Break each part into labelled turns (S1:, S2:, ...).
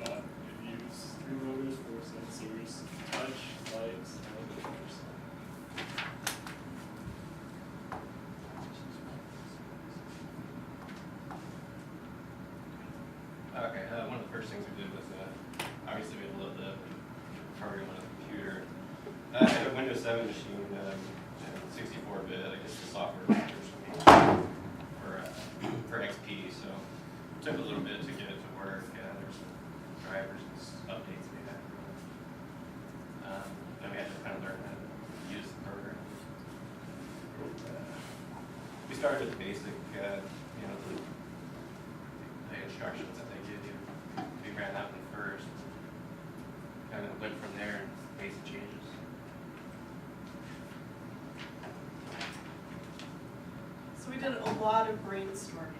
S1: Robot. It uses 3 motors, 4 sensors, touch, lights, and motors.
S2: Okay, one of the first things we did was obviously we had to load the program on a computer. I had a Windows 7 machine, 64-bit, I guess the software for XP, so it took a little bit to get it to work. There's some drivers and updates we had. Then we had to kind of learn how to use the program. We started with the basic, the instructions that they give you. We ran that one first. Kind of went from there and made some changes.
S3: So we did a lot of brainstorming.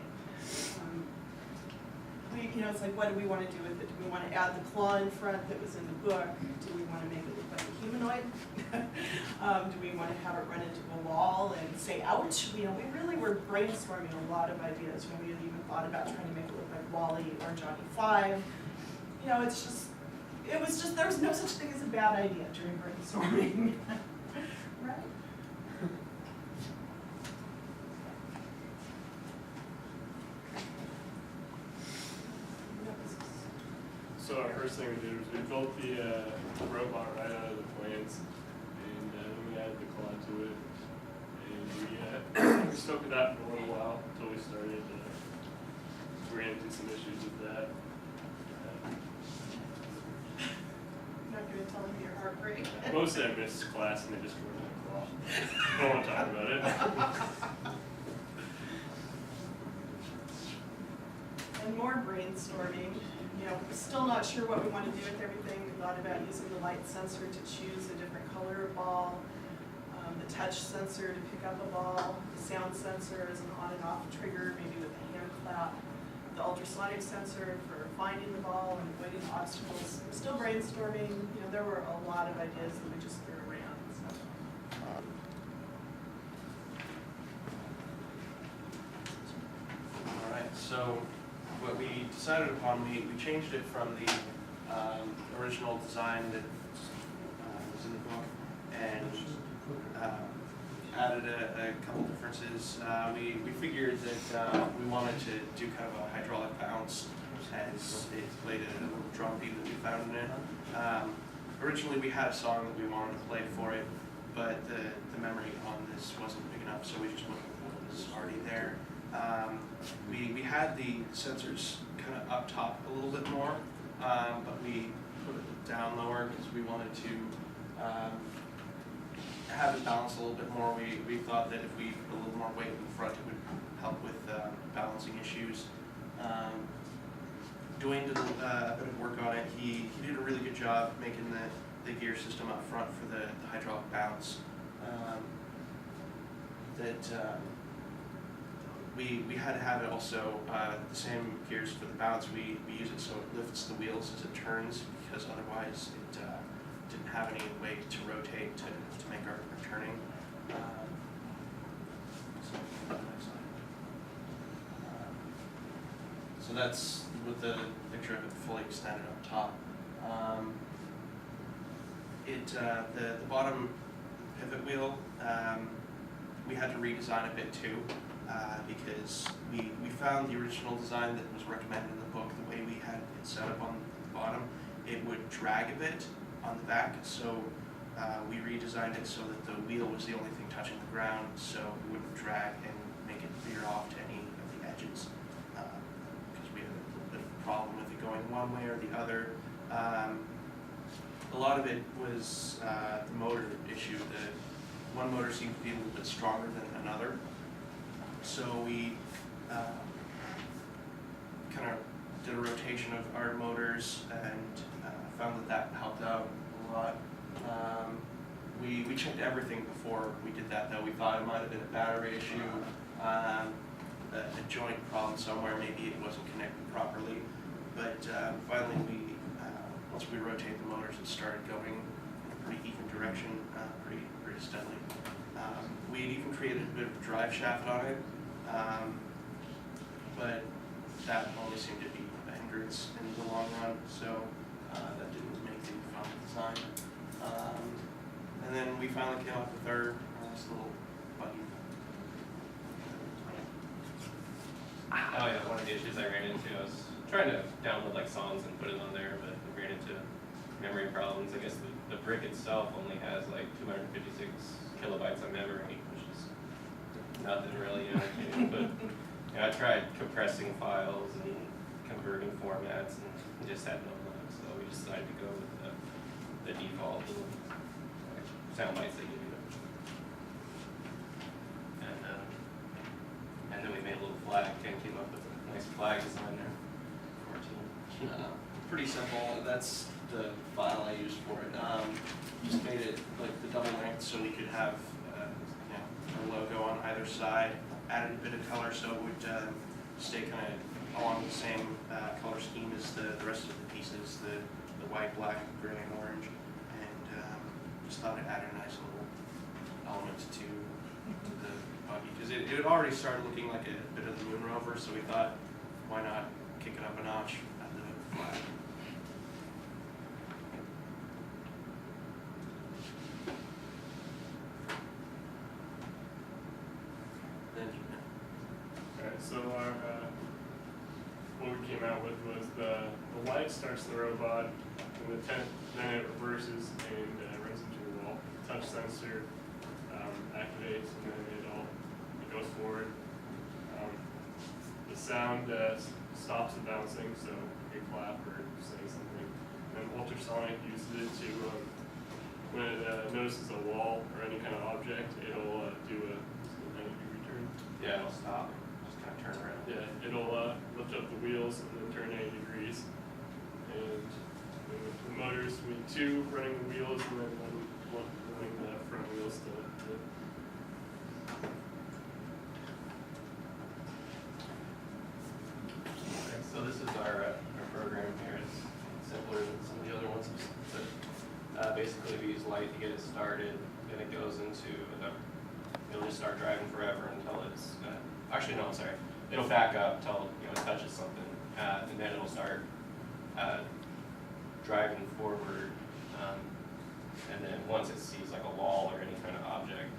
S3: It's like, what do we want to do with it? Do we want to add the claw in front that was in the book? Do we want to make it look like a humanoid? Do we want to have it run into a wall and say, ouch? We really were brainstorming a lot of ideas when we had even thought about trying to make it look like Wally or Johnny 5. It was just, there was no such thing as a bad idea during brainstorming. Right?
S1: So our first thing we did was we built the robot right out of the plans, and then we added the claw to it, and we stuck with that for a little while until we started. We ran into some issues with that.
S3: You're not going to tell them your heartbreak.
S1: Mostly I missed class and they just ruined the claw. I don't want to talk about it.
S3: And more brainstorming. Still not sure what we want to do with everything. We thought about using the light sensor to choose a different color of ball, the touch sensor to pick up a ball, the sound sensor as an on and off trigger, maybe with a hand clap, the ultrasonic sensor for finding the ball and avoiding obstacles. We're still brainstorming. There were a lot of ideas that we just threw around.
S4: All right, so what we decided upon, we changed it from the original design that was in the book and added a couple differences. We figured that we wanted to do kind of a hydraulic bounce as it played a little drum beat that we found in it. Originally we had a song that we wanted to play for it, but the memory on this wasn't big enough, so we just went with what was already there. We had the sensors kind of up top a little bit more, but we put it down lower because we wanted to have it balance a little bit more. We thought that if we put a little more weight in the front, it would help with balancing issues. Dwayne did a bit of work on it. He did a really good job making the gear system up front for the hydraulic bounce. We had to have it also the same gears for the bounce. We use it so it lifts the wheels as it turns, because otherwise it didn't have any weight to rotate to make our turning. So that's with the picture of it fully extended up top. The bottom pivot wheel, we had to redesign a bit too. Because we found the original design that was recommended in the book, the way we had it set up on the bottom, it would drag a bit on the back, so we redesigned it so that the wheel was the only thing touching the ground, so it wouldn't drag and make it veer off to any of the edges, because we had a little bit of a problem with it going one way or the other. A lot of it was the motor issue. The one motor seemed to be a little bit stronger than another. So we kind of did a rotation of our motors and found that helped out a lot. We checked everything before we did that, though. We thought it might have been a battery issue, a joint problem somewhere, maybe it wasn't connected properly. But finally we once we rotate the motors, it started going in a pretty even direction, pretty steadily. We had even created a bit of a drive shaft on it, but that only seemed to be a hindrance in the long run, so that didn't make the final design. And then we finally came up with our this little buggy.
S2: Oh yeah, one of the issues I ran into, I was trying to download like songs and put it on there, but I ran into memory problems. I guess the brick itself only has like 256 kilobytes of memory, which is nothing really, you know. But you know, I tried compressing files and converting formats, and just had no luck. So we decided to go with the default sound bites they give you. And then we made a little flag. Ken came up with a nice flag design there. 14.
S4: Pretty simple. That's the file I used for it. Just made it like the double length so we could have our logo on either side. Added a bit of color so it would stay kind of along the same color scheme as the rest of the pieces, the white, black, gray, and orange. And just thought it added a nice little element to the buggy because it had already started looking like a bit of the moon rover, so we thought, why not kick it up a notch at the flag.
S1: Alright, so our, what we came out with was the light starts the robot, and then it reverses and runs into a wall. Touch sensor activates, and then it goes forward. The sound stops the bouncing, so you clap or say something. And ultrasonic uses it to, when it notices a wall or any kind of object, it'll do a 90-degree turn.
S2: Yeah, it'll stop. Just kind of turn around.
S1: Yeah, it'll lift up the wheels and then turn 90 degrees. And the motors, we need two running the wheels and then one running the front wheels to
S2: So this is our program here. It's simpler than some of the other ones. But basically, we use light to get it started. Then it goes into it'll just start driving forever until it's. Actually, no, I'm sorry. It'll back up until it touches something, and then it'll start driving forward. And then once it sees like a wall or any kind of object,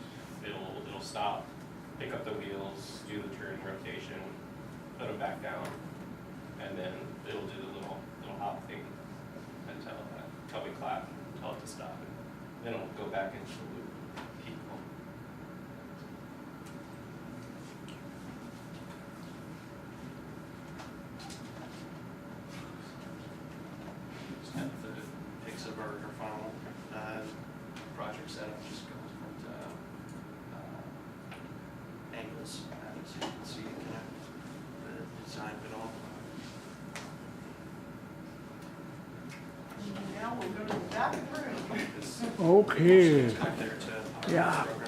S2: it'll stop, pick up the wheels, do the turn rotation, put them back down. And then it'll do the little hop thing until we clap and tell it to stop. And then it'll go back into the loop. Keep going.
S4: It's kind of the pics of our final project setup, just go different angles, so you can see kind of the design of it all.
S3: Now we'll go to the back of the room.
S5: Okay.
S4: Back there to
S5: Yeah.
S4: program.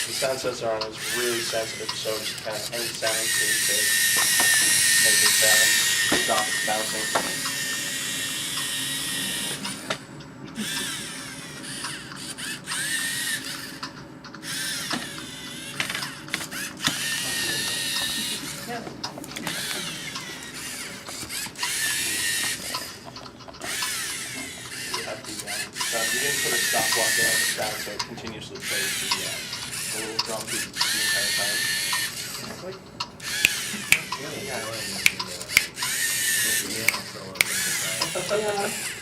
S4: The sound sensor on it is really sensitive, so just kind of any sound seems to make it stop its bouncing. We didn't put a stopwatch on the sound, so it continuously plays the little drum beat the entire time.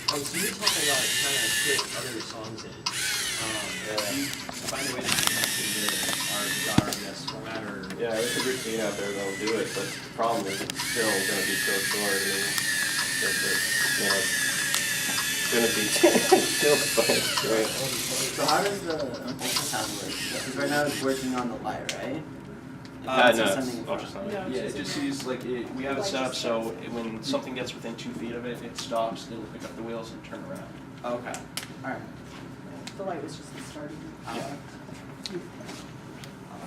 S6: Oh, so you're talking about trying to put other songs in. Do you find a way to connect to our RDS format or?
S2: Yeah, there's a routine out there that'll do it, but the problem is it's still going to be so short. I mean, it's going to be still fun, right?
S6: So how does the ultrasound work? Because right now it's working on the light, right?
S2: No,
S6: it's
S2: it's
S6: sending it.
S2: ultrasonic.
S3: No.
S4: Yeah, it just sees like we have it set up so when something gets within 2 feet of it, it stops. It'll pick up the wheels and turn around.
S6: Okay, alright.
S3: The light was just the starting.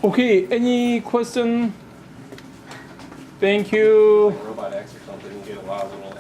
S5: Okay, any question? Thank you.
S2: Like Robot X or something, you get a lot of little